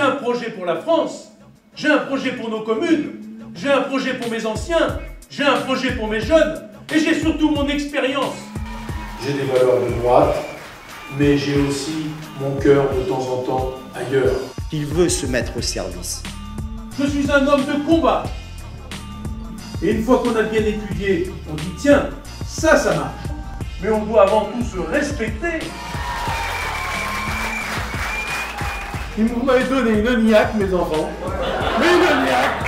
j'ai un projet pour la France, j'ai un projet pour nos communes, j'ai un projet pour mes anciens, j'ai un projet pour mes jeunes, et j'ai surtout mon expérience. J'ai des valeurs de droite, mais j'ai aussi mon cœur de temps en temps ailleurs. Il veut se mettre au service. Je suis un homme de combat. Et une fois qu'on a bien étudié, on dit tiens, ça marche. Mais on doit avant tout se respecter. Vous m'avez donné une niaque, mes enfants. Mais une niaque.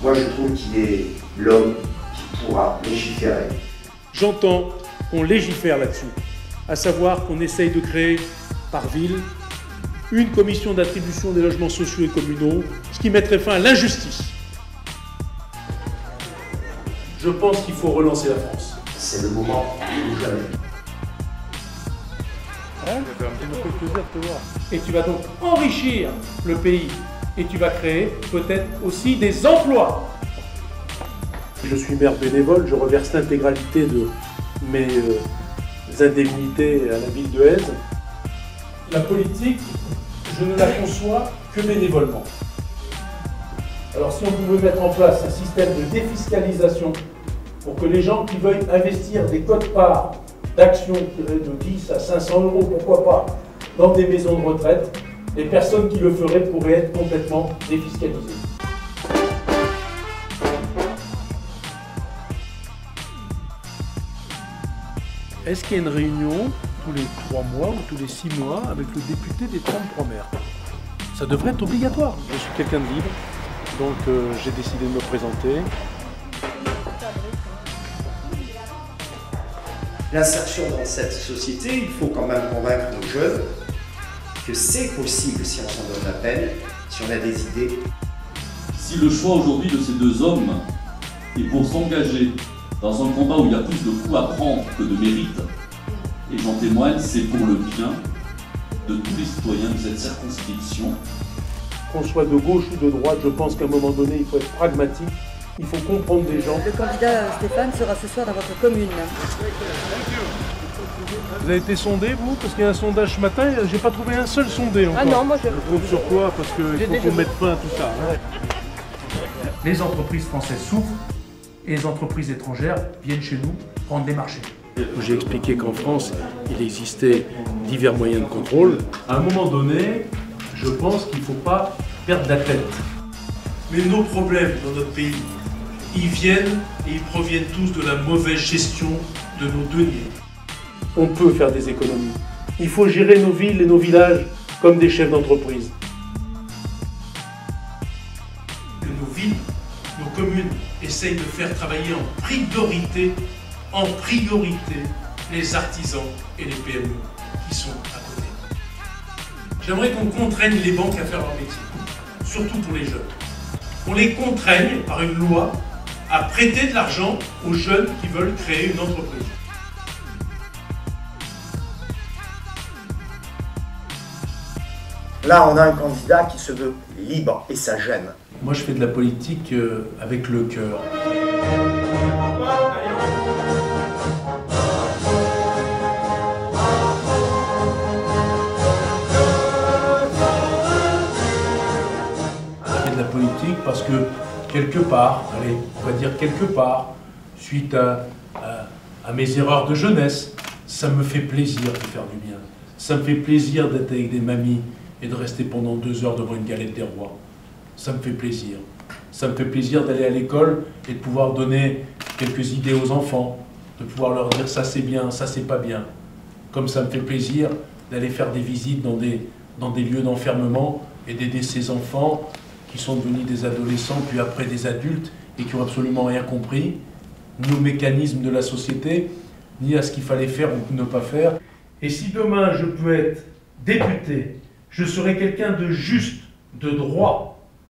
Moi, je trouve qu'il est l'homme qui pourra légiférer. J'entends qu'on légifère là-dessus, à savoir qu'on essaye de créer par ville une commission d'attribution des logements sociaux et communaux, ce qui mettrait fin à l'injustice. Je pense qu'il faut relancer la France. C'est le moment ou jamais. Ça me fait plaisir de te voir. Et tu vas donc enrichir le pays et tu vas créer peut-être aussi des emplois. Je suis maire bénévole, je reverse l'intégralité de mes indemnités à la ville de Aise. La politique, je ne la conçois que bénévolement. Alors si on pouvait mettre en place un système de défiscalisation pour que les gens qui veuillent investir des quotes-parts d'actions de 10 à 500 euros, pourquoi pas, dans des maisons de retraite, les personnes qui le feraient pourraient être complètement défiscalisées. Est-ce qu'il y a une réunion tous les 3 mois ou tous les 6 mois avec le député des 33 maires? Ça devrait être obligatoire. Je suis quelqu'un de libre, donc j'ai décidé de me présenter. L'insertion dans cette société, il faut quand même convaincre nos jeunes que c'est possible si on s'en donne la peine, si on a des idées. Si le choix aujourd'hui de ces deux hommes est pour s'engager dans un combat où il y a plus de coups à prendre que de mérite, et j'en témoigne, c'est pour le bien de tous les citoyens de cette circonscription. Qu'on soit de gauche ou de droite, je pense qu'à un moment donné, il faut être pragmatique, il faut comprendre les gens. Le candidat Stéphane sera ce soir dans votre commune. Vous avez été sondé, vous? Parce qu'il y a un sondage ce matin, j'ai pas trouvé un seul sondé encore. Ah non, moi je... compte sur toi, parce qu'il faut qu'on mette fin à tout ça. Les entreprises françaises souffrent, et les entreprises étrangères viennent chez nous prendre des marchés. J'ai expliqué qu'en France, il existait divers moyens de contrôle. À un moment donné, je pense qu'il ne faut pas perdre la tête. Mais nos problèmes dans notre pays, ils viennent et ils proviennent tous de la mauvaise gestion de nos deniers. On peut faire des économies. Il faut gérer nos villes et nos villages comme des chefs d'entreprise. Que nos villes, nos communes essayent de faire travailler en priorité les artisans et les PME qui sont à côté. J'aimerais qu'on contraigne les banques à faire leur métier, surtout pour les jeunes. On les contraigne par une loi à prêter de l'argent aux jeunes qui veulent créer une entreprise. Là, on a un candidat qui se veut libre et ça gêne. Moi, je fais de la politique avec le cœur. Je fais de la politique parce que quelque part, allez, on va dire quelque part, suite à mes erreurs de jeunesse, ça me fait plaisir de faire du bien. Ça me fait plaisir d'être avec des mamies et de rester pendant 2 heures devant une galette des rois. Ça me fait plaisir. Ça me fait plaisir d'aller à l'école et de pouvoir donner quelques idées aux enfants, de pouvoir leur dire ça c'est bien, ça c'est pas bien. Comme ça me fait plaisir d'aller faire des visites dans des lieux d'enfermement et d'aider ces enfants qui sont devenus des adolescents puis après des adultes et qui n'ont absolument rien compris, ni aux mécanismes de la société, ni à ce qu'il fallait faire ou ne pas faire. Et si demain je peux être député, je serai quelqu'un de juste, de droit,